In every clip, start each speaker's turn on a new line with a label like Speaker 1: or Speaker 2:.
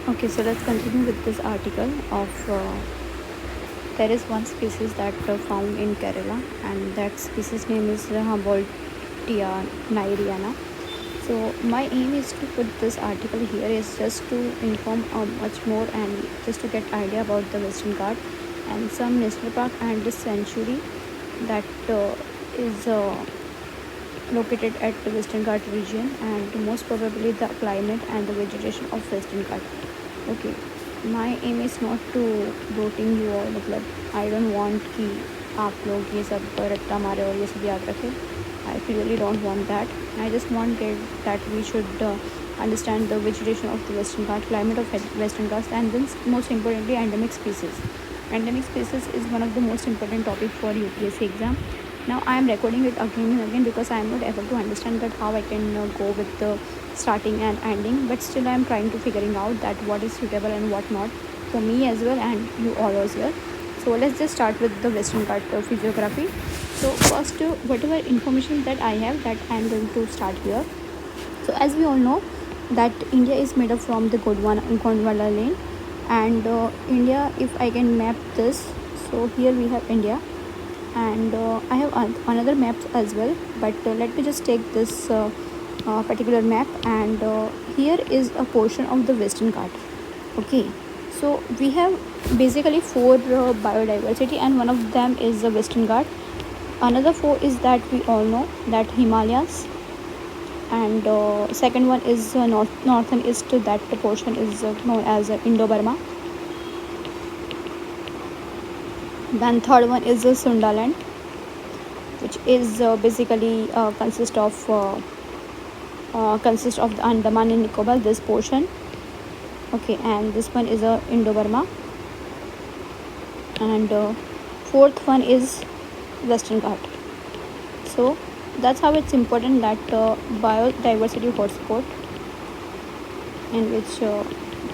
Speaker 1: Okay, so let's continue with this article of there is one species that found in Kerala, and that species name is Humboldtia nairiana. So my aim is to put this article here is just to inform much more and just to get idea about the Western Ghat and some national park and the sanctuary that is located at the Western Ghat region, and most probably the climate and the vegetation of Western Ghat. Okay, my aim is not to voting you all, मतलब I don't want कि आप लोग ये सब रट्टा मारे और ये सब याद रखें. I clearly don't want that. I just want that we should understand the vegetation of the Western Ghats, climate of Western Ghats, and then most importantly endemic species. Endemic species is one of the most important topic for UPSC exam. Now I am recording it again and again because I am not able to understand that how I can go with the starting and ending, but still I am trying to figuring out that what is suitable and what not for me as well and you all as well. So let's just start with the Western Ghat physiography. So first, whatever information that I have, that I am going to start here. So as we all know that India is made up from the Gondwana lane, and India, if I can map this, so here we have India, and I have another map as well, but let me just take this particular map, and here is a portion of the Western Ghat. Okay, so we have basically four biodiversity, and one of them is the Western Ghat. Another four is that we all know that Himalayas, and second one is northern east, that portion is known as Indo-Burma. Then third one is Sundaland, which is basically consists of the Andaman and Nicobar, this portion. Okay, and this one is Indo-Burma, and fourth one is Western Ghat. So that's how it's important that biodiversity hotspot, in which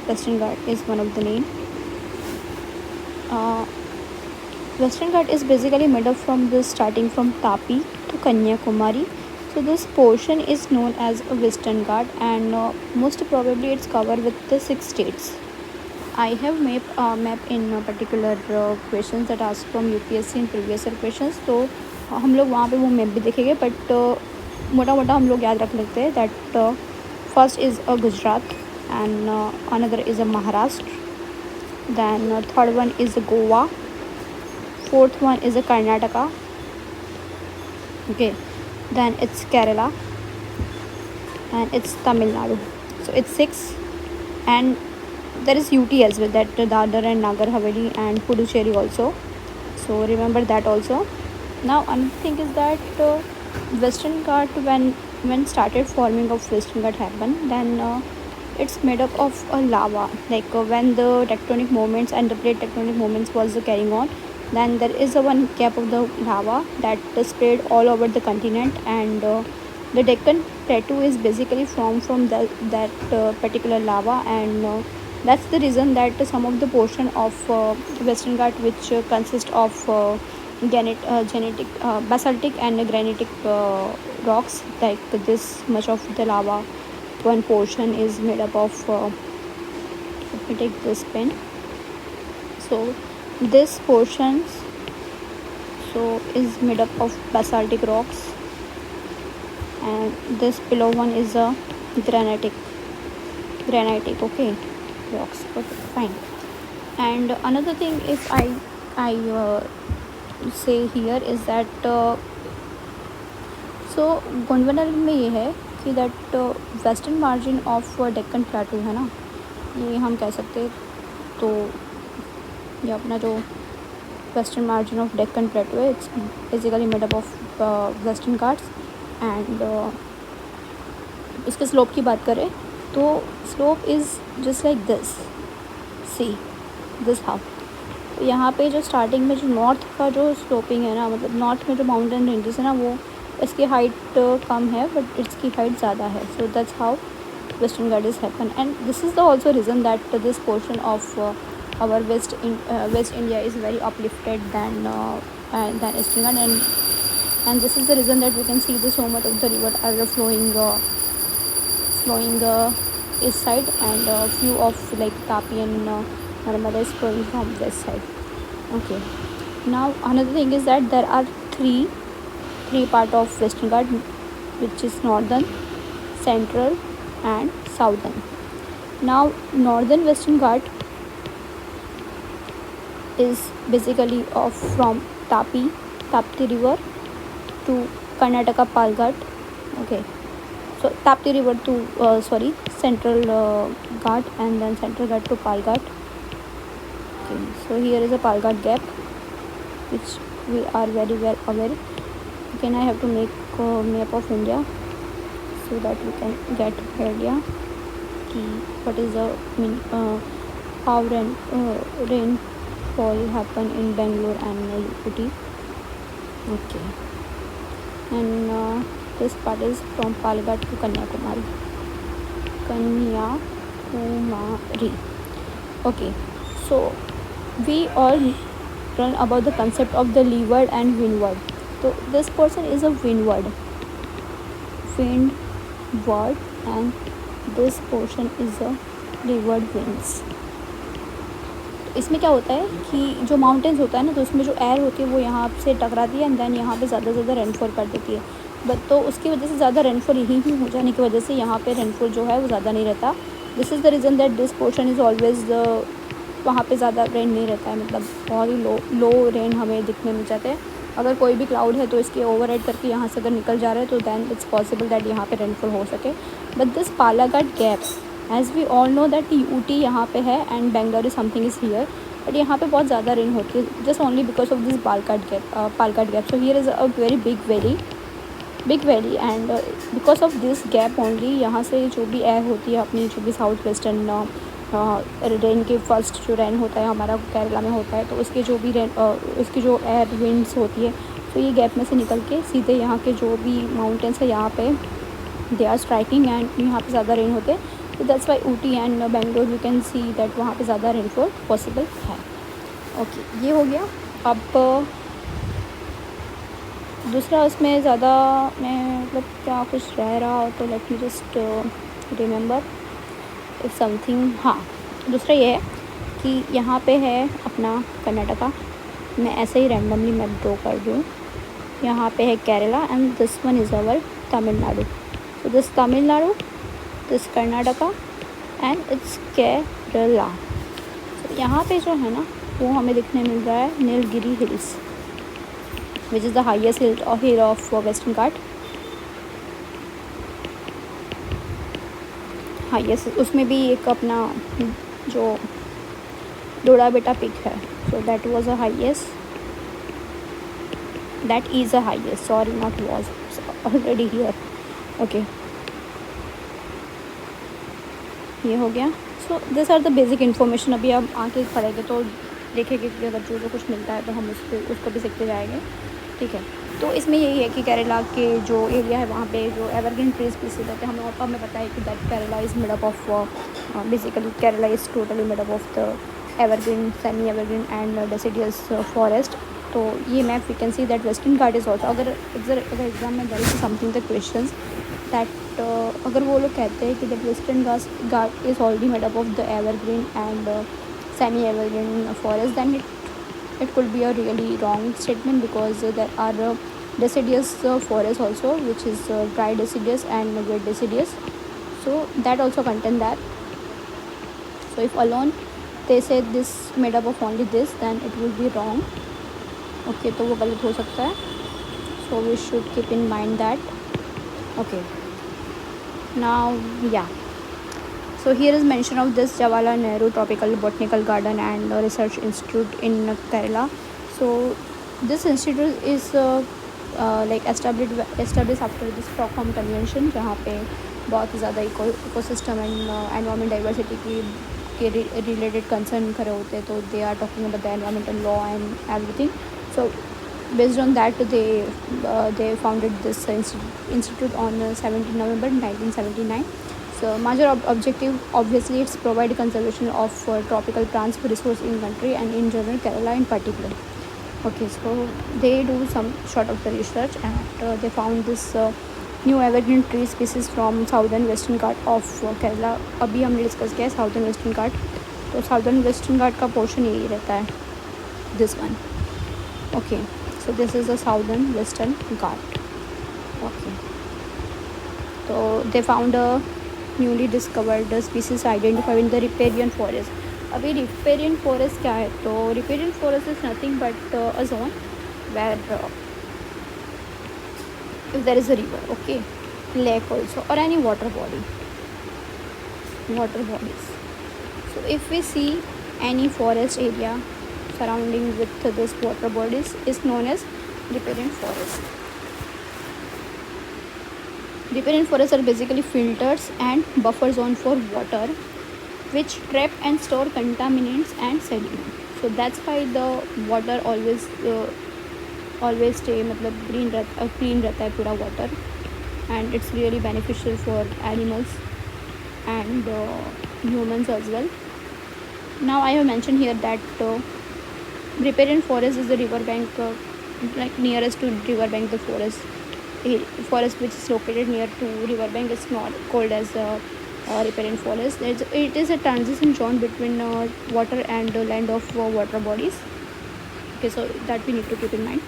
Speaker 1: Western Ghat is one of the name. Western Ghat is basically made up from the starting from Tapi to Kanyakumari. So this portion is known as a Western Ghat, and most probably it's covered with the 6 states. I have map in particular questions that asked from UPSC in previous year questions. तो हम लोग वहाँ पे वो map भी देखेंगे, but मोटा मोटा हम लोग याद रख लेते हैं that first is a Gujarat, and another is a Maharashtra, then third one is Goa, fourth one is Karnataka. Okay, then it's Kerala, and it's Tamil Nadu. So it's 6, and there is UT as well, that Dadar and Nagar Haveli and Puducherry also. So remember that also. Now another thing is that Western Ghat, when started forming of Western Ghat happened, then it's made up of lava, like when the tectonic movements and the plate tectonic movements was carrying on, then there is a one cap of the lava that spread all over the continent, and the Deccan Plateau is basically formed from that particular lava, and that's the reason that some of the portion of Western Ghat, which consist of genetic basaltic and granitic rocks, like this much of the lava, one portion is made up of let me take this pen. So this portion is made up of basaltic rocks, and this below one is a granitic okay rocks. Okay, fine. And another thing is I say here is that so Gondwana में ये है कि that western margin of Deccan plateau है ना, ये हम कह सकते, तो ये अपना जो western margin of Deccan plateau है, it's basically made up of Western Ghats, and इसके स्लोप की बात करें तो slope is just like this, see this how. तो यहाँ पे जो स्टार्टिंग में जो नॉर्थ का जो स्लोपिंग है ना, मतलब नॉर्थ में जो माउंटेन रेंजेस है ना, वो इसकी हाइट कम है बट इसकी हाइट ज़्यादा है. सो that's how western Ghat is happen, and this is the also reason that this portion of our West India is very uplifted than Eastern Ghat, and this is the reason that we can see the so much of the river are flowing east side, and a few of like Tapi and Narmada is flowing from west side. Okay. Now another thing is that there are three part of Western Ghat, which is northern, central, and southern. Now northern Western Ghat is basically of from Tapti river to Karnataka Palghat. Okay, so Tapti river to central Ghat, and then central Ghat to Palghat. Okay, so here is a Palghat gap, which we are very well aware. Again, I have to make a map of India so that we can get idea what is the how rainfall happen in Bangalore and UT. Okay, and this part is from Palghat to Kanyakumari. Okay, so we all learn about the concept of the leeward and windward. So this portion is a windward, and this portion is a leeward winds. इसमें क्या होता है कि जो mountains होता है ना, तो उसमें जो एयर होती है वो यहाँ से टकराती है एंड देन यहाँ पे ज़्यादा से ज़्यादा रेनफॉल कर देती है. बट तो उसकी वजह से ज़्यादा रेनफॉल यहीं हो जाने की वजह से यहाँ पे रेनफॉल जो है वो ज़्यादा नहीं रहता. This is the reason that this portion is always वहाँ पे ज़्यादा रेन नहीं रहता है, मतलब बहुत ही लो रेन हमें दिखने मिल जाते हैं. अगर कोई भी क्लाउड है तो इसके ओवरराइड करके यहाँ से अगर निकल जा रहा है तो दैन इट्स पॉसिबल दैट यहाँ पे रेनफॉल हो सके. But this Palghat gap, as we all know that Ooty यहाँ पे है and Bangalore something is here, but यहाँ पे बहुत ज़्यादा रेन होती है just only because of this Palghat gap. So here is a very big valley and because of this gap only यहाँ से जो भी एयर होती है अपनी, जो भी साउथ वेस्टर्न रेन के फर्स्ट जो रेन होता है हमारा केरला में होता है, तो उसके जो भी उसकी जो एयर विंड्स होती है तो ये गैप में से निकल के सीधे यहाँ के जो भी माउंटेन्स है यहाँ पे दे आर स्ट्राइकिंग एंड यहाँ पे ज़्यादा रेन होते हैं. तो that's why Ooty and Bangalore you can see that वहाँ पे ज़्यादा रेनफॉल पॉसिबल है. ओके, ये हो गया. अब दूसरा उसमें ज़्यादा मैं मतलब क्या कुछ रह रहा तो late me just remember if something. हाँ, दूसरा ये है कि यहाँ पे है अपना कर्नाटका. मैं ऐसे ही रैंडमली मैप ड्रॉ कर दूँ. यहाँ पे है Kerala and this one is our Tamil Nadu. So this Tamil Nadu, this Karnataka and it's Kerala. So यहाँ पे जो है ना वो हमें दिखने मिल रहा है Nilgiri hills, which is the highest hill of Western Ghat. Highest, उसमें भी एक अपना जो डोडा बेटा पिक है, so that was a highest, that is a highest, sorry not was, already here. Okay, ये हो गया. So this are the basic information. अभी आप आके पढ़ेंगे तो देखेंगे कि अगर जो कुछ मिलता है तो हम उसको भी सीखते जाएंगे. ठीक है, तो इसमें यही है कि केरला के जो एरिया है वहाँ पे जो एवरग्रीन ट्री स्पीसीज रहते हैं, हमें पता है कि that Kerala is made up of basically Kerala is totally made up of the evergreen, semi evergreen and deciduous forest. तो ये map we can see that western Ghat is also. अगर एग्जाम में there is something the question that अगर वो लोग कहते हैं कि that western Ghat is already made up of the evergreen and semi evergreen forest, then it could be a really wrong statement because there are deciduous forests also, which is dry deciduous and wet deciduous, so that also contain that. So if alone they say this made up of only this, then it will be wrong. Okay, तो वो गलत हो सकता है. So we should keep in mind that. Okay, now yeah, so here is mention of this Jawaharlal Nehru Tropical Botanical Garden and Research Institute in Kerala. So this institute is like established after the Stockholm Convention, जहाँ पे बहुत ज़्यादा ecosystem and environment diversity के related concern खड़े होते हैं. तो they are talking about the environmental law and everything. So based on that they founded this institute on 17 November 1979. So major objective obviously it's provide conservation of tropical plants resource in country and in general Kerala in particular. Okay, so they do some sort of the research and they found this new evergreen tree species from southern western Ghat of Kerala. अभी हमने discuss किया है southern western Ghat, तो southern western घाट का portion यही रहता है, this one. Okay, so this is the southern western Ghat. Okay, so they found a newly discovered species identified in the riparian forest. अभी riparian forest क्या है? तो riparian forest is nothing but a zone where if there is a river, okay, lake also, or any water bodies. So if we see any forest area surrounding with this water bodies is known as riparian forest. Riparian forests are basically filters and buffer zone for water which trap and store contaminants and sediment. So that's why the water always stay मतलब clean रहता है पूरा water, and it's really beneficial for animals and humans as well. Now I have mentioned here that riparian forest is the riverbank, like nearest to riverbank the forest which is located near to riverbank is not called as riparian forest. It is a transition zone between water and land of water bodies. Okay, so that we need to keep in mind.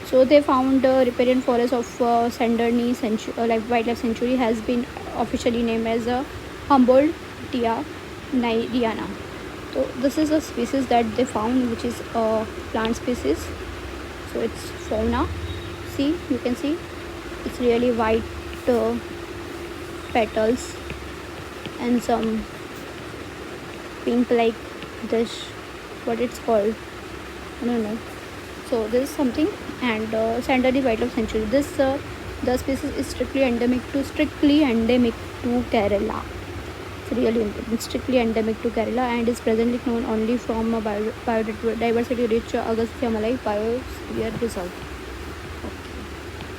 Speaker 1: So they found riparian forest of Sanderney like wildlife sanctuary has been officially named as Humboldtia nairiana. So this is a species that they found, which is a plant species. So it's fauna. See, you can see it's really white petals and some pink like this, what it's called, I don't know. So this is something, and Sanderney wildlife sanctuary. This the species is strictly endemic to Kerala. It's really important. Strictly endemic to Kerala and is presently known only from a biodiversity rich Agastyamalai Biosphere Reserve.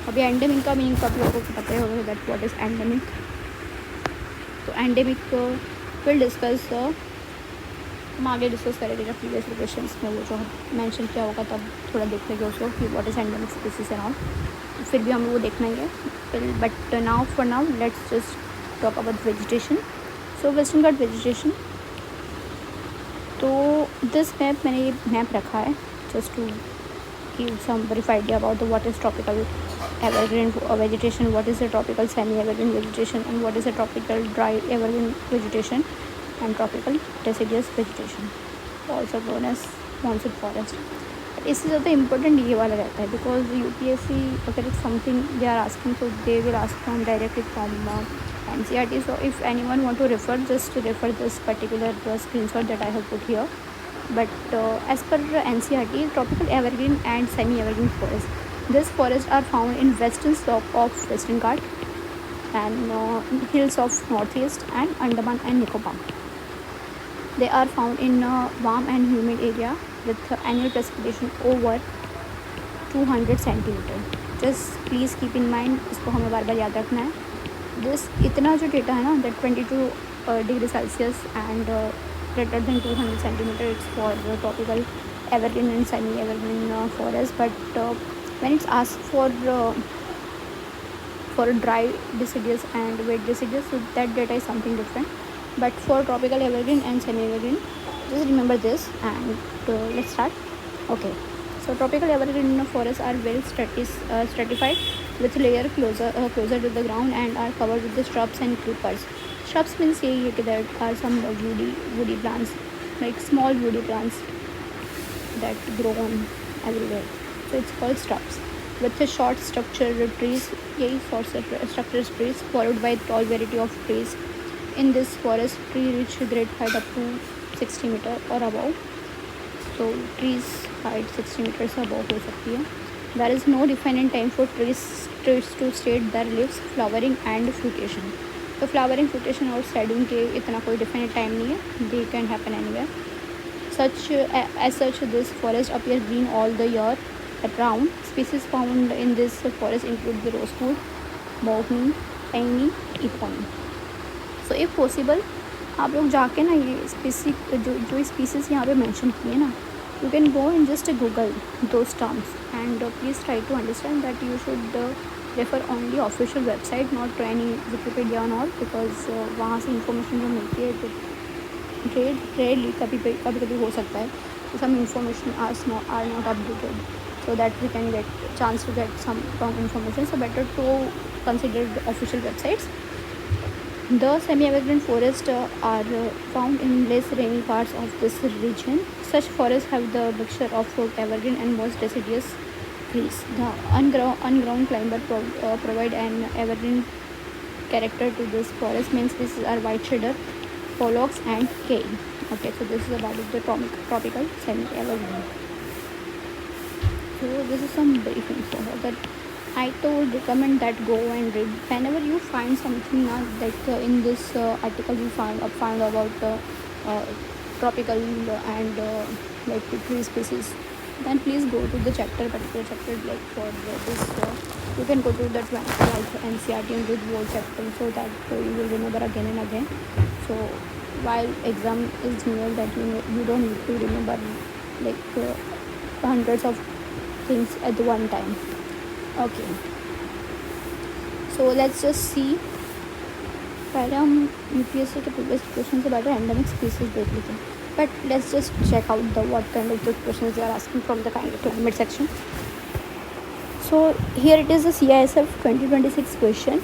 Speaker 1: अभी endemic का meaning कब लोगों को पता होगा that what is endemic. तो endemic will discuss, हम आगे डिस्कस करेंगे जब प्रीवियस क्वेश्चंस में वो जो मेंशन किया होगा तब थोड़ा देख लेंगे उसको कि what is endemic species and all. फिर भी हम वो देखनेंगे. But now for now let's just talk about vegetation. So Western Ghat vegetation. तो दिस मैप मैंने ये मैप रखा है just to give some brief idea about what is tropical evergreen vegetation, what is the tropical semi-evergreen vegetation, and what is the tropical dry evergreen vegetation and tropical deciduous vegetation, also known as monsoon forest. इससे ज़्यादा important ये वाला रहता है because UPSC अगर something they are asking so they will ask from directly from NCERT. So if anyone want to refer, just refer this particular screenshot that I have put here. But as per NCERT, tropical evergreen and semi-evergreen forests. These forests are found in western slope of Western Ghat and hills of northeast and Andaman and Nicobar. They are found in warm and humid area with annual precipitation over 200 centimeter. Just please keep in mind, इसको हमें बार बार याद रखना है. This इतना जो data है ना, that 22 degree Celsius and greater than 200 centimeter, it's for tropical evergreen and semi-evergreen forest. But when it's asked for dry deciduous and wet deciduous, so that data is something different. But for tropical evergreen and semi-evergreen, just remember this. And let's start. Okay, so tropical evergreen forests are well stratified with layer closer to the ground and are covered with the shrubs and creepers. Shrubs means there are some woody plants, like small woody plants that grow on everywhere. So it's called shrubs. With the short structured trees, structured trees followed by tall variety of trees. In this forest, tree reach great height up to 60 meter or above. So trees height 60 meters above हो सकती है. There is no defined time for trees to state their leaves, flowering and fruition. तो flowering, fruition और shedding के इतना कोई definite time नहीं है. They can happen anywhere. As such, this forest appears green all the year round. Species found in this forest include the rosewood, mahogany, piney, epon. So if possible, आप लोग जाके ना ये जो species यहाँ पे mention किए ना, you can go and just Google those terms and please try to understand that you should refer only official website, not any Wikipedia और ऑल, बिकॉज वहाँ से इंफॉर्मेशन जो मिलती है तो रेयरली कभी कभी हो सकता है कि some information are not updated, so that we can get chance to get some wrong information, so better to consider the official websites. The semi-evergreen forests are found in less rainy parts of this region. Such forests have the mixture of evergreen and most deciduous trees. The unground climber provide an evergreen character to this forest. Main species are white cedar, Polox and cane. Okay, so this is about the tropical semi-evergreen. So this is some brief info that I would recommend that go and read. Whenever you find something that in this article you found about uh, tropical and like tree species, then please go to the particular chapter like for this. You can go to the 12th NCERT and read whole chapter so that you will remember again and again. So while exam is near, that you don't need to remember like hundreds of things at one time. Okay, so let's just see. पहले हम UPSC के previous question से बैठे endemic species देख लेते हैं, but let's just check out the what kind of the questions they are asking from the kind of climate section. So here it is a CISF 2026 question.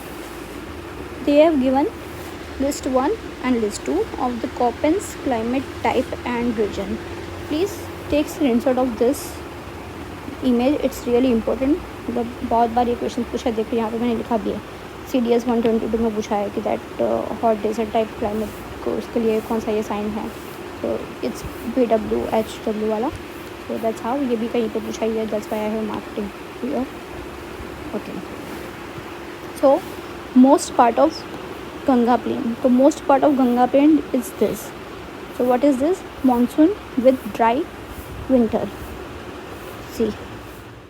Speaker 1: They have given list 1 and list 2 of the Köppens climate type and region. Please take screenshot of this image, it's really important. मतलब बहुत बार ये question पूछा है, देखो यहाँ पे मैंने लिखा भी है. CDS 122 में पूछा है कि that hot desert type climate को उसके लिए कौन सा ये साइन है. तो इट्स BWHW वाला. So that's how. ये भी कहीं पे पूछा ही है, that's why I have marketing here. Okay, so most part of Ganga plain. तो most part of Ganga plain is this. So what is this? Monsoon with dry winter. See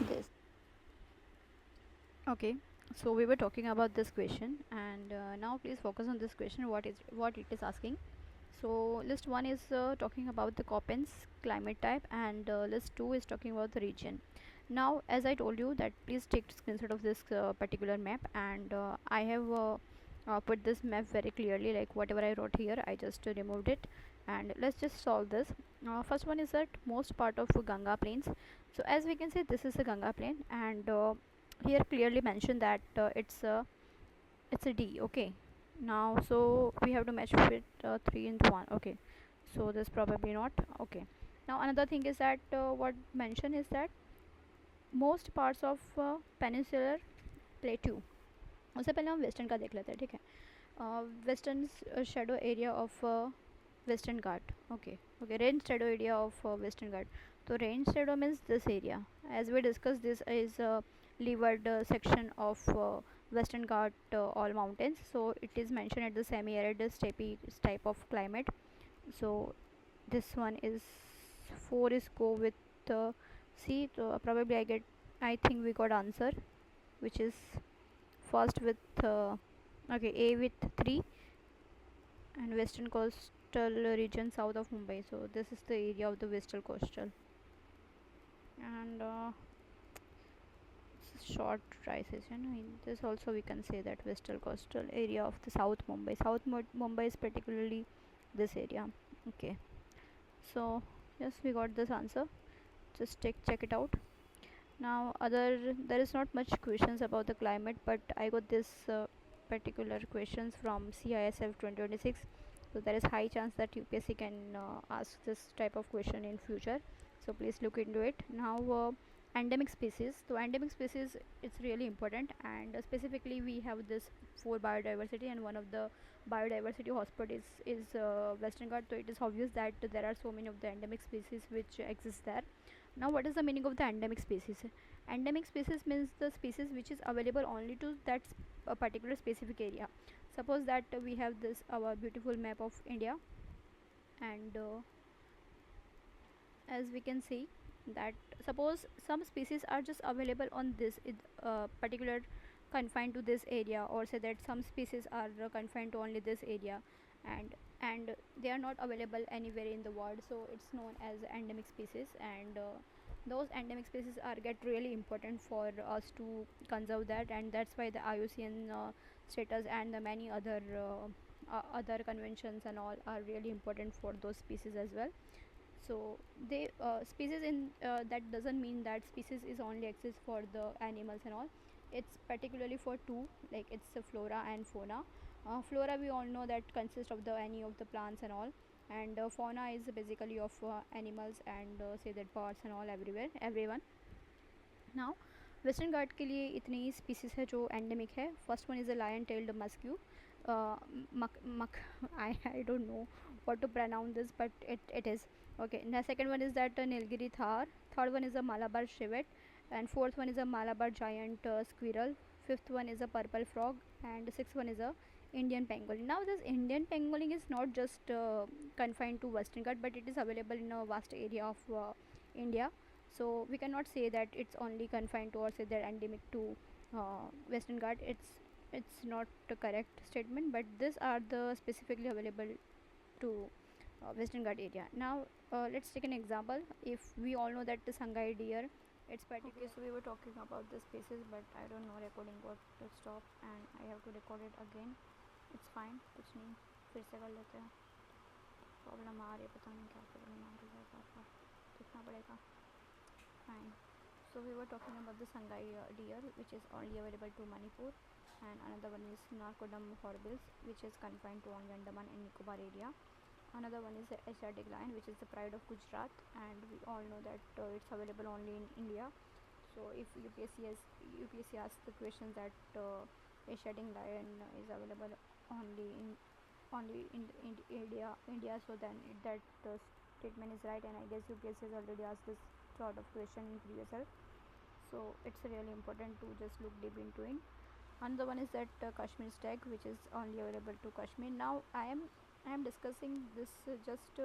Speaker 1: this. Okay, so we were talking about this question, and now please focus on this question, what it is asking. So list 1 is talking about the Köppens climate type, and list 2 is talking about the region. Now as I told you that please take screenshot of this particular map, and I have put this map very clearly, like whatever I wrote here I just removed it. And let's just solve this. First one is that most part of Ganga plains. So as we can see, this is a Ganga plain, and here clearly mentioned that it's a D. Okay, now so we have to match with 3 and 1. Okay, so this probably not. Okay, now another thing is that what mentioned is that most parts of peninsular plateau. उससे पहले हम western का देख लेते हैं, ठीक है. Western shadow area of Western Ghat. Okay okay, rain shadow area of Western Ghat. तो rain shadow means this area. As we discuss, this is leeward section of western Ghat all mountains, so it is mentioned at the semi-arid steppe type of climate. So this one is 4 is go with C. So probably I think we got answer, which is first with okay, A with 3, and western coastal region south of Mumbai. So this is the area of the western coastal, and short dry season. In this also we can say that western coastal area of the south Mumbai. Mumbai is particularly this area. Okay, so yes, we got this answer. Just check it out. Now there is not much questions about the climate, but I got this particular questions from CISF 2026. So there is high chance that UPSC can ask this type of question in future, so please look into it. Now endemic species. So endemic species, it's really important, and specifically we have this for biodiversity, and one of the biodiversity hotspot is Western Ghats. So it is obvious that there are so many of the endemic species which exist there. Now what is the meaning of the endemic species? Endemic species means the species which is available only to that a particular specific area. Suppose that we have this our beautiful map of India, and as we can see that suppose some species are just available on this particular confined to this area, or say that some species are confined to only this area, and they are not available anywhere in the world, so it's known as endemic species. And those endemic species are get really important for us to conserve that, and that's why the IUCN status and the many other conventions and all are really important for those species as well. So they species in that doesn't mean that species is only exists for the animals and all. It's particularly for two, like it's a flora and fauna. Flora, we all know that consists of the any of the plants and all, and fauna is basically of animals and say that birds and all everywhere everyone. Now Western Ghat के लिए इतनी species है जो endemic है. First one is a lion tailed macaque. I don't know what to pronounce this, but it is okay. The second one is that Nilgiri Thar. Third one is a Malabar civet, and fourth one is a Malabar giant squirrel. Fifth one is a purple frog, and sixth one is a Indian pangolin. Now this Indian pangolin is not just confined to Western Ghat, but it is available in a vast area of India. So we cannot say that it's only confined to or say they're endemic to Western Ghat. It's not the correct statement, but these are the specifically available to Western Ghat area. Now let's take an example. If we all know that the Sangai deer, it's particular. Okay, so we were talking about the species, but I don't know recording got to stop and I have to record it again. It's fine, कुछ नहीं, फिर से कर लेते हैं. Problem आ रही है, पता नहीं क्या प्रॉब्लम आ रही है, बार देखना पड़ेगा. Fine. So we were talking about the Sangai deer, which is only available to Manipur, and another one is Narcodum horribilis, which is confined to only Andaman and Nicobar area. Another one is the Asiatic lion, which is the pride of Gujarat, and we all know that it's available only in India. So if UPSC asks the question that Asiatic lion is available only in India, so then that statement is right, and I guess UPSC has already asked this sort of question in previous year. So it's really important to just look deep into it. Another one is that Kashmir stag, which is only available to Kashmir. Now I am discussing this just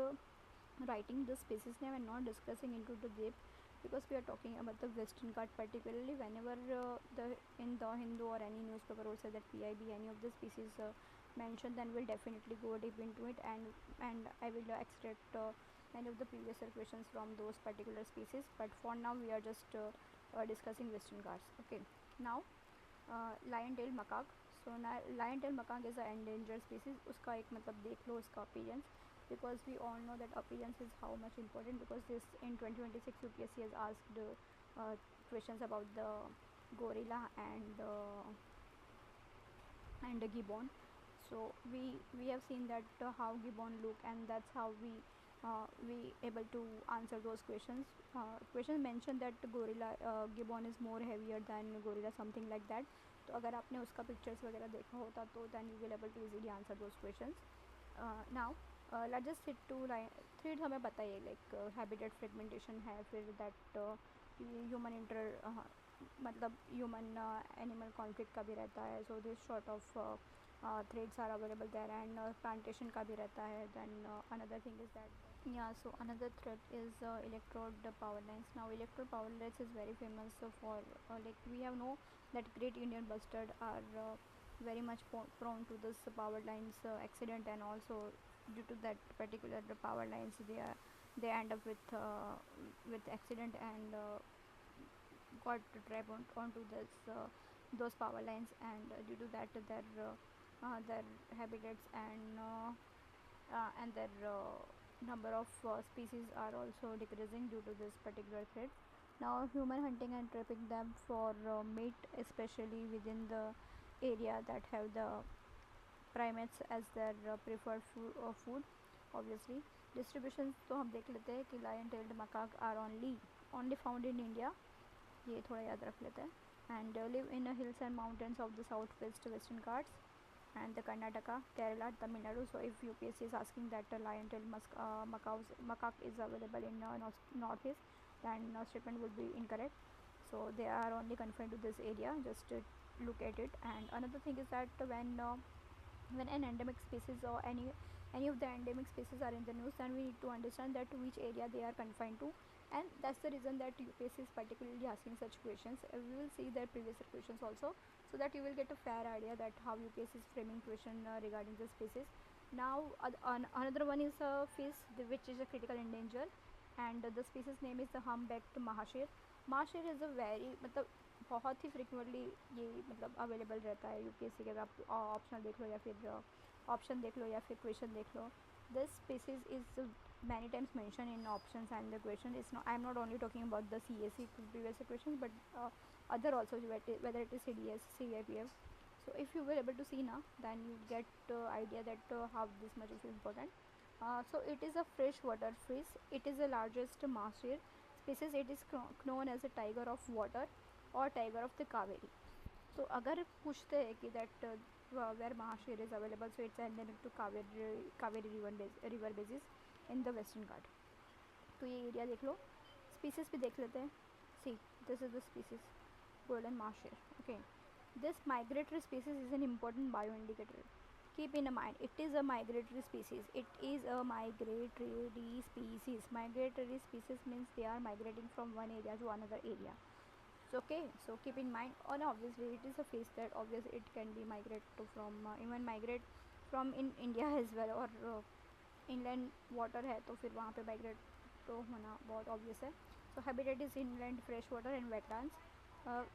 Speaker 1: writing the species name and not discussing into the depth, because we are talking about the Western Ghat particularly. Whenever in the Hindu or any newspaper or say that PIB any of the species mentioned, then we'll definitely go deep into it, and I will extract many of the previous questions from those particular species. But for now we are just discussing Western Ghats. Okay, now lion tail macaque. So lion tail macaque is an endangered species. उसका एक मतलब देख लो उसका appearance, because we all know that appearance is how much important, because this in 2026 UPSC has asked questions about the gorilla and the gibbon. So we have seen that how gibbon look, and that's how we able to answer those questions. Question mentioned that gorilla gibbon is more heavier than gorilla, something like that. तो अगर आपने उसका pictures वगैरह देखा होता तो then you will able to easily answer those questions. Now let's just hit to thread हमें पता ही है, लाइक हैबिटेट फ्रेगमेंटेशन है, फिर दैट ह्यूमन मतलब ह्यूमन एनिमल कॉन्फ्लिक्ट का भी रहता है. So this sort of threads are available there, and plantation का भी रहता है. Then another thing is that so another threat is electrode power lines. Now electrode power lines is very famous for like we have know that Great Indian Bustard are very much prone to this power lines accident, and also due to that particular power lines they end up with accident and got trapped onto those power lines, and due to that their habitats and their number of species are also decreasing due to this particular threat. Now human hunting and trapping them for meat, especially within the area that have the primates as their preferred food. Obviously distributions तो हम देख लेते हैं कि lion tailed macaque are only found in India, ये थोड़ा याद रख लेते हैं, and live in the hills and mountains of the southwest Western Ghats and the Karnataka, Kerala, Tamil Nadu. So if UPSC is asking that lion tailed macaque is available in northeast, then statement would be incorrect. So they are only confined to this area, just look at it. And another thing is that when an endemic species or any of the endemic species are in the news, then we need to understand that which area they are confined to, and that's the reason that UPSC is particularly asking such questions. We will see their previous questions also, so that you will get a fair idea that how UPSC is framing question regarding the species. Now another one is fish, which is a critical endanger. And the species name is the humpbacked mahseer. Mahseer is a very मतलब बहुत ही frequently ये मतलब available रहता है UPSC के. आप optional देख लो या फिर ऑप्शन देख लो या फिर क्वेश्चन देख लो. This species is many times mentioned in options and the question is not. I am not only talking about the CSE previous questions but other also, whether it is CDS, CIPF. So if you were able to see now, then you get idea that how this much is important. So it is a freshwater fish. It is the largest marsh species. It is known as a tiger of water or tiger of the Kaveri. So अगर पूछते हैं कि that where महाशेर is available, so it's endemic to Kaveri river basis in the Western Ghat. तो ये area देख लो. Species भी देख लेते हैं. See this is the species golden marshal. Okay, this migratory species is an important bioindicator. Keep in mind, it is a migratory species. It is a migratory species. Migratory species means they are migrating from one area to another area. So okay, so keep in mind. And obviously it is a fish that obviously it can be migrate to from even migrate from in India as well, और inland water है तो फिर वहाँ पे migrate तो होना बहुत obvious है. So habitat is inland fresh water and wetlands.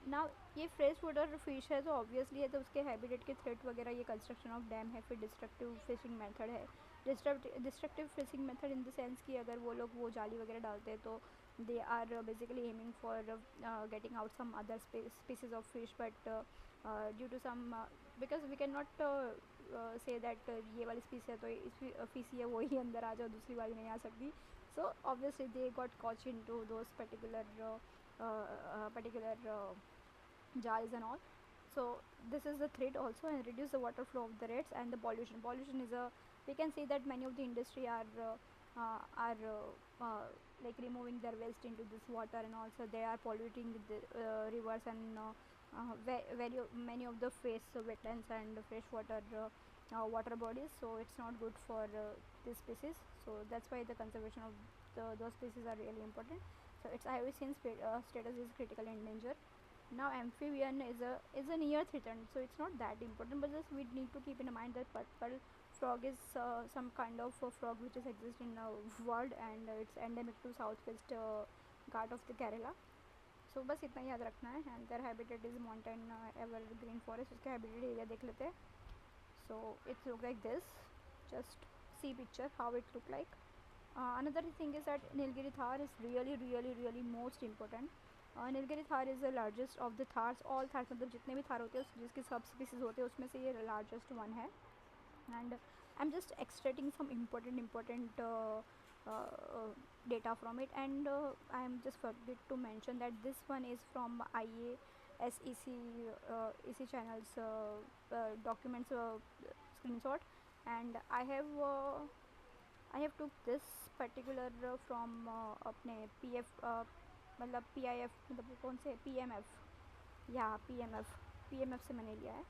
Speaker 1: ना ये फ्रेश वाटर फिश है तो ऑब्वियसली है, तो उसके हैबिटेट के थ्रेट वगैरह ये कंस्ट्रक्शन ऑफ डैम है, फिर डिस्ट्रक्टिव फिशिंग मेथड है. Destructive fishing method in the sense कि अगर वो लोग वो जाली वगैरह डालते हैं तो they are basically aiming for getting out some other species of fish, but due to some because we cannot नॉट से दैट ये वाली स्पीसी है तो इस फिश है वो ही अंदर आ जाओ, दूसरी वाली नहीं आ सकती. So obviously they got caught into those particular jars and all. So this is the threat also, and reduce the water flow of the rates and the pollution is a, we can see that many of the industry are like removing their waste into this water, and also they are polluting the rivers and very many of the fish wetlands and freshwater water bodies. So it's not good for this species. So that's why the conservation of those species are really important. So its IUCN status is critically endangered. Now amphibian is a near threatened, so it's not that important, but just we need to keep in mind that purple frog is some kind of a frog which is exist in the world, and it's endemic to southwest Ghat of the Kerala. So बस इतना याद रखना है. And their habitat is mountain evergreen forest. उसके habitat area देख लेते हैं. So it look like this. Just see picture how it look like. Another thing is that Nilgiri Thar is really most important. Nilgiri Thar is the largest of the थार्स. All थार्स मतलब जितने भी थार होते हैं जिसके सब स्पीसीज होते हैं उसमें से ये लार्जेस्ट वन है. And I am just extracting some important data from it, and I am just forget to mention that this one is from IASEC EC channels documents screenshot, and I have took this particular from अपने PF मतलब PIF मतलब कौन से PMF या PMF से मैंने लिया है.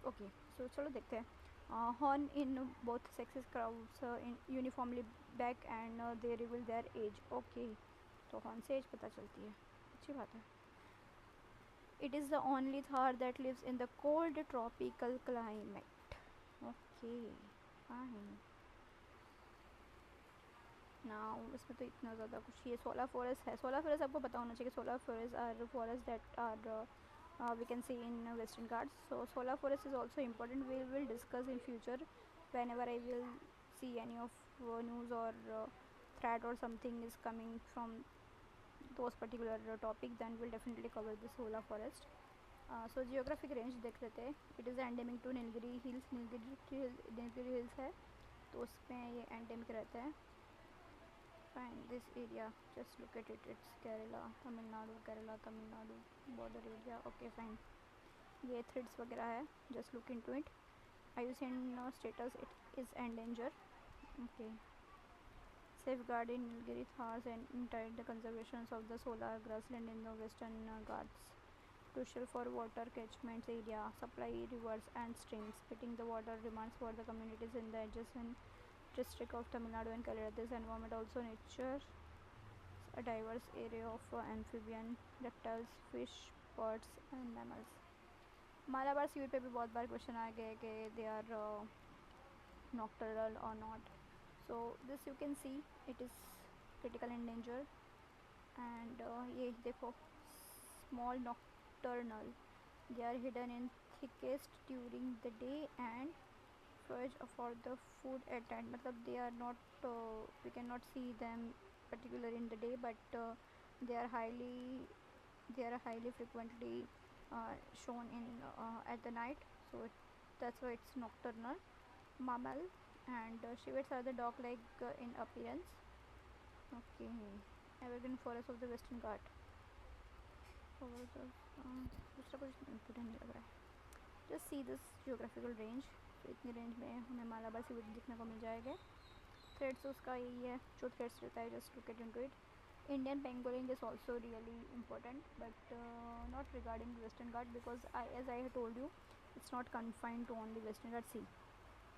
Speaker 1: ओके, सो चलो देखते हैं. Horn in both sexes crowds in uniformly back and they reveal their age. Okay, तो हॉर्न से एज पता चलती है, अच्छी बात है. It is the only tahr that lives in the cold tropical climate. Okay fine. ना इसमें तो इतना ज़्यादा कुछ. ये सोलर फॉरेस्ट है. सोलर फॉरेस्ट आपको पता होना चाहिए. Solar forest are forest that are we can see in Western Ghats. So solar forest is also important. We will discuss in future whenever I will see any of news or threat or something is coming from those particular topic, then we'll definitely cover the solar forest. So geographic range देख लेते हैं. It is endemic to Nilgiri Hills. Nilgiri Hills है तो उसमें ये endemic रहता है. Fine, this area, just look at it. It's Kerala, Tamil Nadu border area. Okay, fine. ये threads वगैरह है. Just look into it. IUCN status, it is endangered. Okay. Safeguarding Nilgiri Thars and entitled the conservation of the solar grassland in the Western Ghats. Crucial for water catchment area, supply rivers and streams. Getting the water demands for the communities in the adjacent district of Tamil Nadu and Kerala. This environment also nurtures a diverse area of amphibian, reptiles, fish, birds and mammals. Malabar seat पे भी बहुत बार question आ गए कि they are nocturnal or not. So this you can see, it is critical endangered. And ये देखो, small nocturnal, they are hidden in thickest during the day and forage for the food at night. मतलब they are not, we cannot see them particularly in the day, but they are highly frequently shown in at the night. So that's why it's nocturnal mammal. And civets are the dog-like in appearance. Okay, evergreen forest of the Western Ghat. दूसरा कुछ important नहीं लग रहा है. Just see this geographical range. तो इतनी range में हमें मालाबार सिविट दिखने को मिल जाएगा. थ्रेड्स उसका यही है जो थ्रेड्स रहता है. Just look into it. Indian pangolin is also really important, but not regarding the Western Ghat, because as I have told you, it's not confined to only Western Ghat. See,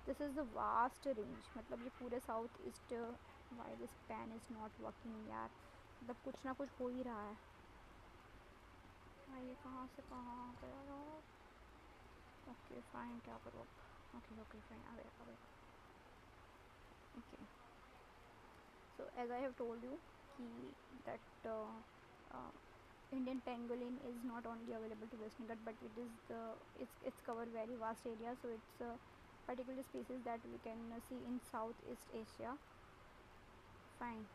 Speaker 1: this is the vast range. मतलब ये पूरे south east. why this pen is not working यार. मतलब कुछ ना कुछ हो ही रहा है. ये कहाँ से कहाँ गया. ओके फाइन, क्या करो. ओके फाइन, आ गया. Okay. So as I have told you that Indian pangolin is not only available to Western Ghat, but it's cover very vast area. So it's a particular species that we can see in Southeast Asia. Fine.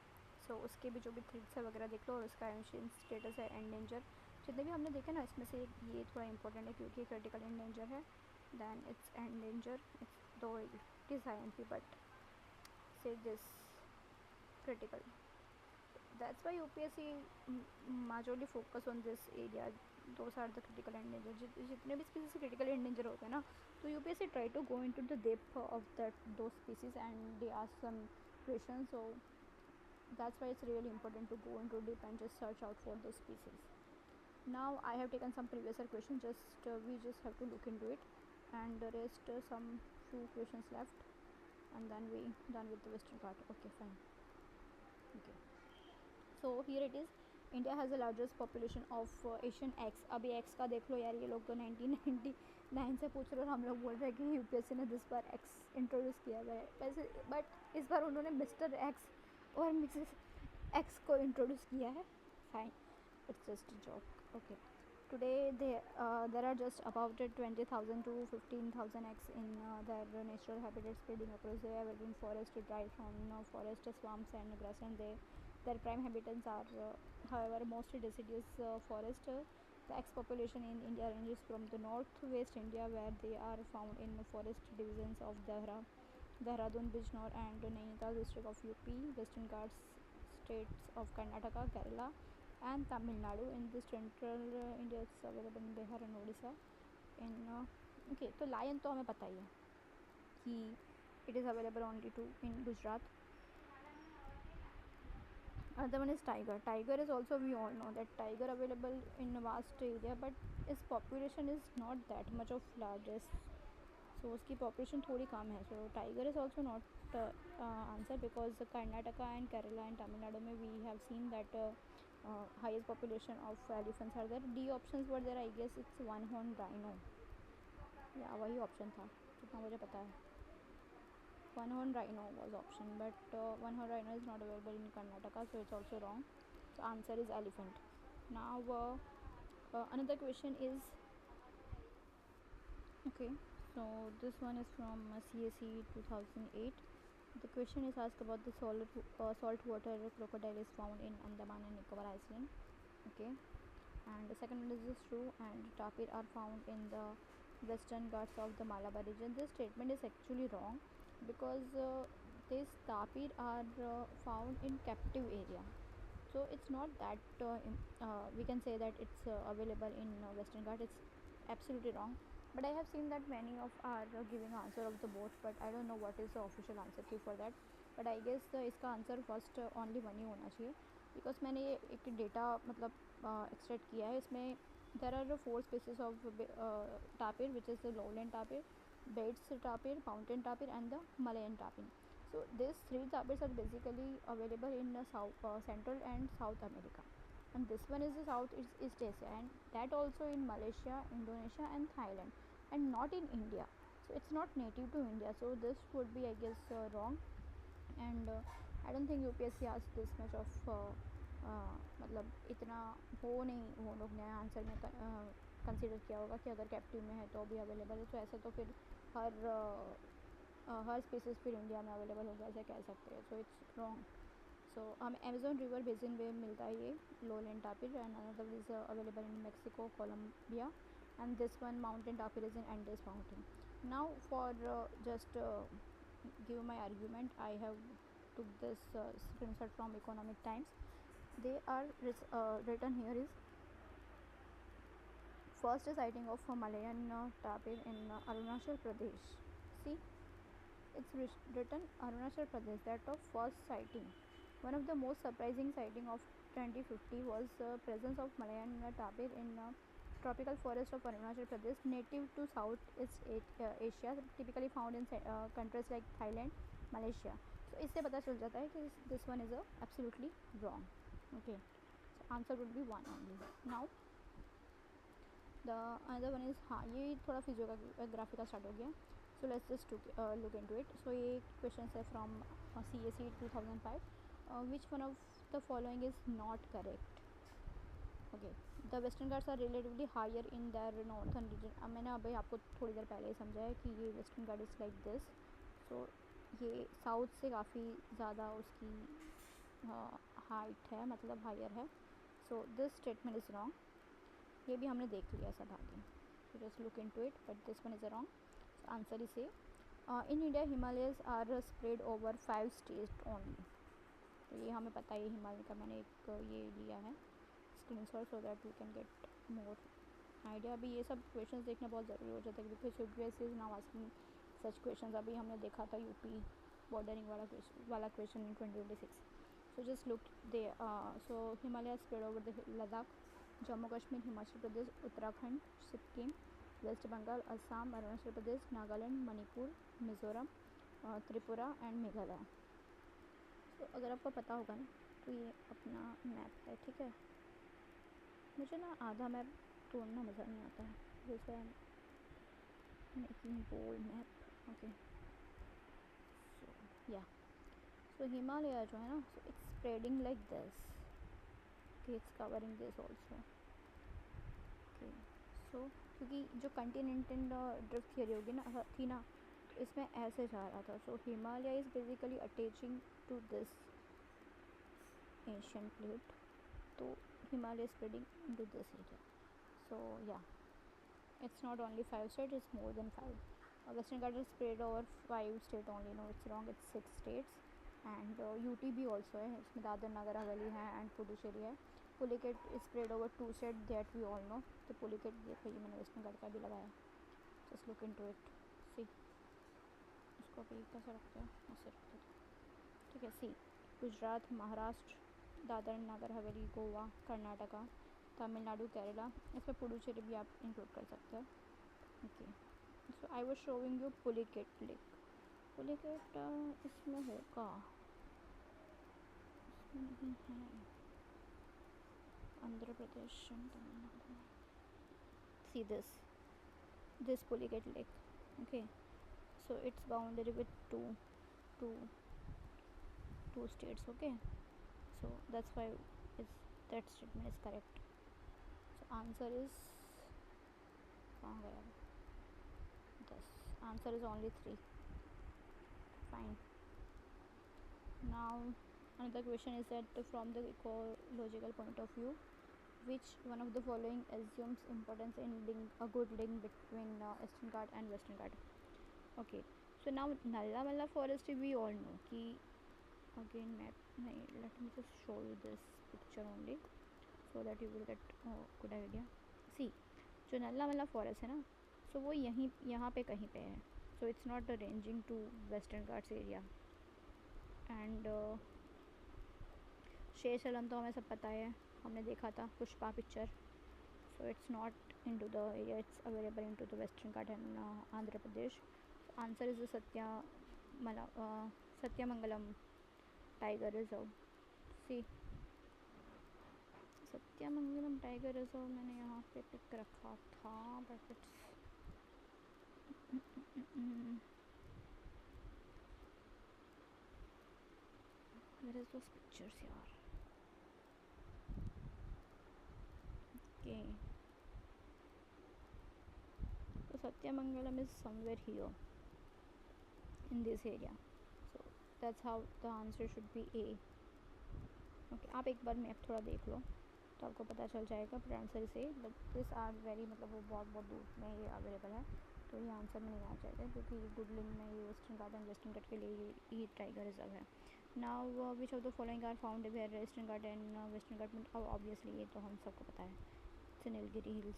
Speaker 1: So उसके भी जो भी threads है वगैरह देख लो, और उसका ancient status है एंडेंजर. जितने भी हमने देखे ना, इसमें से ये थोड़ा इंपॉर्टेंट है क्योंकि क्रिटिकल एंडेंजर है. Then it's endanger. It's though it is INP, but say this critical. That's why UPSC majorly focus on this area. Those are the critical endangered. जितने भी species critical endangered होते हैं ना, तो UPSC try to go into the depth of those species and they ask some questions. So that's why it's really important to go into deep and just search out for those species. Now I have taken some previous year questions. We just have to look into it, and the rest some few questions left, and then we done with the Western part. Okay, fine. Okay, so here it is. India has the largest population of Asian X. अभी X का देख लो यार, ये लोग तो 1999 से पूछ रहे और हम लोग बोल रहे हैं कि UPSC ने दिस बार X इंट्रोड्यूस किया हुआ है वैसे, बट इस बार उन्होंने मिस्टर X और मिसेस X को इंट्रोड्यूस किया है. Fine, it's just a joke. Okay. Today there are just about 20,000 to 15,000 X in their natural habitat, spreading across the evergreen forest, dry fauna forest, swamps and grassland. Their prime habitats are, however, mostly deciduous forest. The X population in India ranges from the northwest India, where they are found in forest divisions of Dehradun, Bijnor and Nainital district of UP, Western Ghats states of Karnataka, Kerala and Tamil Nadu. In the central India it's available in Bihar and Odisha. Okay, तो lion तो हमें पता ही है कि it is available only in Gujarat. Another one is tiger. Tiger is also, we all know that tiger available in a vast area, but its population is not that much of largest. So उसकी population थोड़ी कम है. So tiger is also not answer, because Karnataka and Kerala and Tamil Nadu में we have seen that highest population of elephants are there. D options were there. I guess it's one horn rhino. या वही option था जितना मुझे पता है. One horn rhino was option, but one horn rhino is not available in Karnataka, so it's also wrong. So answer is elephant. Now another question is, okay, so this one is from CSE 2008. The question is asked about the saltwater crocodile is found in Andaman and Nicobar Island. Okay, and the second one is true, and tapir are found in the Western Ghats of the Malabar region. This statement is actually wrong, because these tapir are found in captive area. So it's not that we can say that it's available in Western Ghat. It's absolutely wrong. But I have seen that many of are giving answer of the both, but I don't know what is the official answer key for that. But I guess इसका answer first only one ही होना चाहिए, because मैंने ये एक data मतलब extract किया है. इसमें there are 4 species of tapir, which is the lowland tapir, Bates tapir, mountain tapir and the Malayan tapir. So these 3 tapirs are basically available in Central and South America, and this one is the Southeast Asia, and that also in Malaysia, Indonesia and Thailand, and not in India. So it's not native to India, so this would be, I guess, wrong. And I don't think UPSC आज this much of मतलब इतना वो नहीं, वो लोग ने answer में consider किया होगा कि अगर कैप्टिव में है तो भी अवेलेबल है, तो ऐसा तो फिर हर स्पीसीज फिर इंडिया में अवेलेबल होगा ऐसा कह सकते हैं, सो इट्स रॉन्ग. सो हमें अमेजोन रिवर बेसिन में मिलता है ये lowland tapir, and another is available in Mexico, Colombia, and this one mountain tapir is in Andes mountain. Now for just give my argument, I have took this screenshot from Economic Times. They are written here is first sighting of Malayan tapir in Arunachal Pradesh. See, it's written Arunachal Pradesh, that of first sighting. One of the most surprising sighting of 2050 was presence of Malayan tapir in tropical forest of Arunachal Pradesh, native to Southeast Asia, typically found in countries like Thailand, Malaysia. So इससे पता चल जाता है कि this one is absolutely wrong. Okay, so answer would be one only. Now the another one is, हाँ ये थोड़ा physiography का स्टार्ट हो गया. So let's just look into it. So ये क्वेश्चन है from CAC 2005. Which one of the following is not correct? Okay, the Western Ghats are relatively higher in their northern region. अब मैंने अभी आपको थोड़ी देर पहले ही समझाया कि ये Western Ghat is like this. So ये साउथ से काफ़ी ज़्यादा उसकी हाइट है, मतलब हायर है. So this statement is wrong. ये भी हमने देख लिया सब आगे. So just look into it, but this one is wrong. So answer is A. In India Himalayas are spread over 5 state only. तो ये हमें पता है, हिमालय का मैंने एक ये लिया है screenshot, so that we can get more idea. अभी ये सब क्वेश्चंस देखना बहुत ज़रूरी हो जाता है because UPSC is now asking such questions. अभी हमने देखा था यूपी बॉर्डरिंग वाला question in 2026. So just look they. So Himalaya spread over the Ladakh, Jammu Kashmir, Himachal Pradesh, Uttarakhand, Sikkim, West Bengal, Assam, Arunachal Pradesh, Nagaland, Manipur, Mizoram, Tripura and Meghalaya. तो अगर आपको पता होगा ना, तो ये अपना मैप है, ठीक है. मुझे ना आधा मैप तोड़ना मज़ा नहीं आता है, जैसे making bold map. Okay, so yeah so Himalaya जो है ना, so it's spreading like this. Okay, it's covering this also. Okay, so क्योंकि जो कंटिनेंटल ड्रिफ्ट थियरी होगी ना थी ना, तो इसमें ऐसे जा रहा था. So Himalaya is basically attaching to this Asian plate, तो Himalaya spreading into this area. So yeah, it's not only 5 states, it's more than 5. Western Ghats is spread over 5 states only. No, it's wrong, it's 6 states. And UT भी also है, इसमें दादर नगर हवेली है and Puducherry है. Pulicat is spread over 2 state, that we all know. तो पुलिकेट देखो, ये मैंने western घाट का भी लगाया. Just look into it. See, इसको भी कैसे रखते हैं, ऐसे रखते थे, ठीक है. सी, गुजरात, महाराष्ट्र, दादर नगर हवेली, गोवा, कर्नाटका, तमिलनाडु, केरला. इसमें पुडुचेरी भी आप इंक्लूड कर सकते हैं. Okay, so I was showing you Pulicat lake. Pulicat इसमें होगा, इसमें नहीं है. Andhra Pradesh, Tamil Nadu. See this Pulicat lake. Okay, so it's boundary with two states. Okay, so that's why that statement is correct. So answer is, कहाँ गया this? Answer is only 3. Fine. Now another question is that from the ecological point of view, which one of the following assumes importance in a good link between Eastern Ghat and Western Ghat? Okay, so now Nalla Malla forest we all know कि again map nahi, let me just show you this picture only so that you will get good idea. See, जो नल्ला मल्ला forest है ना, सो वो यहाँ पे कहीं पे है. So it's not ranging to western Ghats area. And Seshachal तो हमें सब पता है, हमने देखा था Pushpa picture. So it's not in to the area, it's available in to the western Ghat and Andhra Pradesh. Answer is Sathyamangalam tiger reserve. See, Sathyamangalam tiger reserve मैंने यहाँ पे पिक रखा था, but it's Where is those pictures, yaar? Okay. So Satyamangalam is somewhere here in this area. So that's how the answer should be A. Okay, आप एक बार map थोड़ा देख लो तो आपको पता चल जाएगा, but answer is A. But this are very, मतलब वो बहुत बहुत दूर में ये अवेलेबल है, तो ये आंसर में नहीं आ जाएगा क्योंकि डुडलिंग में ये Western Ghat and Western Ghat के लिए ये टाइगर रिजर्व है. Now which of the following are found where Western Ghat and Western Ghat में? ऑब्वियसली ये तो हम सबको पता है, इट्स नीलगिरी हिल्स.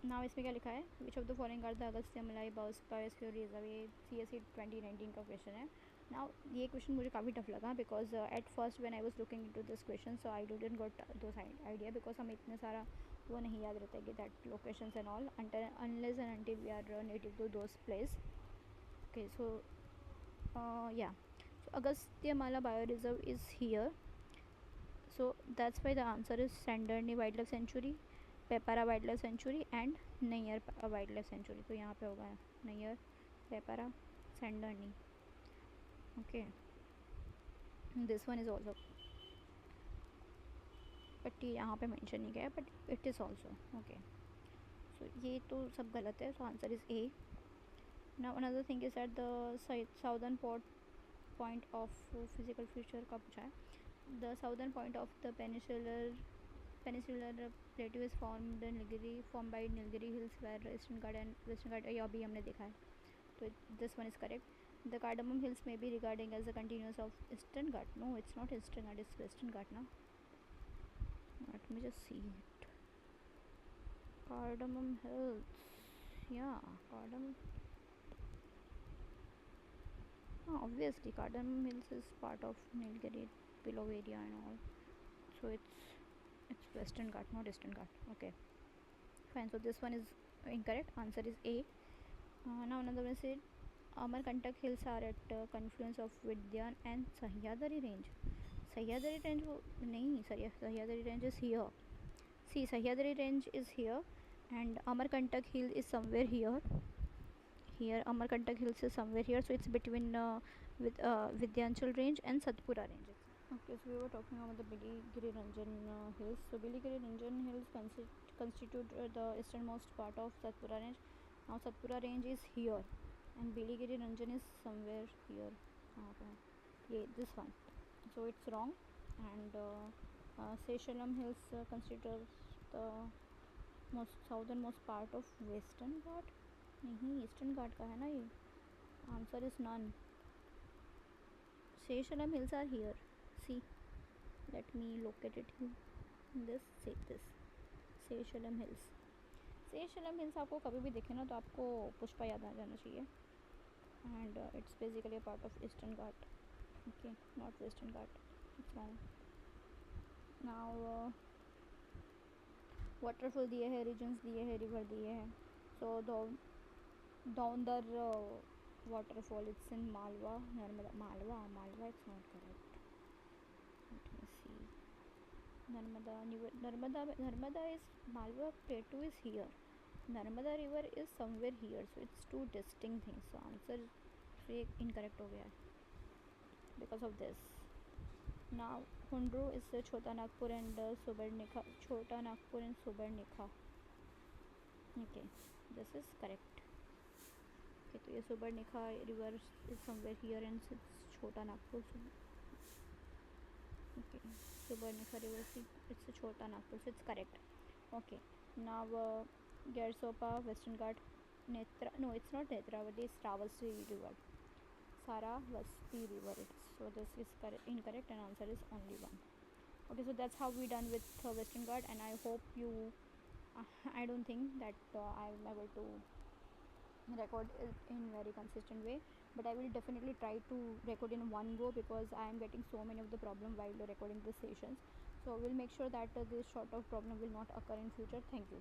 Speaker 1: नाउ इसमें क्या लिखा है? Which of the following are the Agasthyamalai biosphere reserve? ये CSE 2019 का क्वेश्चन है. नाउ ये क्वेश्चन मुझे काफ़ी टफ लगा because at first when I was looking into this question, so I didn't got those idea because हमें इतने सारा वो नहीं याद रहता है कि that locations and all unless and until we are native to those place. Okay, so yeah, so Agasthyamala Bioreserve is here, so that's why the answer is Sandurni Wildlife Sanctuary, Peppara wildlife sanctuary and Neyyar wildlife sanctuary. तो यहाँ पे होगा Neyyar, Peppara, Shendurney. Okay, this one is also, but ये यहाँ पे mention नहीं किया, but it is also okay. So ये तो सब गलत है, so answer is A. Now another thing is at the southern point of physical feature का पूछा है. The southern point of the peninsular plateau is form by Nilgiri hills where Eastern Ghat ये अभी हमने देखा है, तो this one is correct. The cardamom hills में be regarding as a continuous of Eastern Ghat. No, it's not Eastern Ghat, it's Western Ghat ना. Let me just see it. Cardamom hills, yeah cardamom, obviously cardamom hills is part of Nilgiri below area and all, so it's western ghat, not eastern ghat. Okay, fine, so this one is incorrect. Answer is A. Now another one said Amarkantak hills are at confluence of Vidyan and Sahyadari range. Sahyadari range nahi, Sahyadari range is here. See, Sahyadari range is here and Amarkantak hill is somewhere here. Amarkantak hills is somewhere here, so it's between with Vidyanchal range and Satpura range. Okay, so we were talking about the Biligiri Ranjan hills. So Biligiri Ranjan hills constitute the easternmost part of Satpura range. Now Satpura range is here and Biligiri Ranjan is somewhere here. Okay, yeah, this one, so it's wrong. And Seshalam hills constitute the southernmost part of Western Ghat. नहीं, Eastern Ghat का है ना ये. Answer is none. Seshachalam hills are here. See, let me locate it this, say this Seshachalam hills. Seshachalam hills आपको कभी भी दिखे ना तो आपको पुष्पा याद आ जाना चाहिए. And it's basically part of Eastern Ghat. Okay, not western Ghat. It's wrong. Now waterfall दिए हैं, रीजन्स दिए हैं, रिवर दिए हैं. सो Daundar waterfall, it's in Malwa, Malwa, it's not correct. Let me see. Narmada is, Malwa plateau is here. Narmada river is somewhere here, so it's two distinct things. So answer incorrect हो गया because of this. Now Hundru is Chota Nagpur and Subarnikha. Chota Nagpur and Subarnikha. Okay, this is correct. Okay, तो ये Subarnika river is somewhere here and Chota Nagpur. Okay, Subarnika river it's Chota Nagpur, so it's correct. Okay, now Gersoppa, Western Ghat, Netra, no it's not Netravati, it's Sharavati river, Sharavati river. It's, so this is incorrect and answer is only one. Okay, so that's how we done with Western Ghat, and I hope you I don't think that I'm able to record in very consistent way, but I will definitely try to record in one go because I am getting so many of the problem while recording the sessions. So we'll make sure that this sort of problem will not occur in future. Thank you.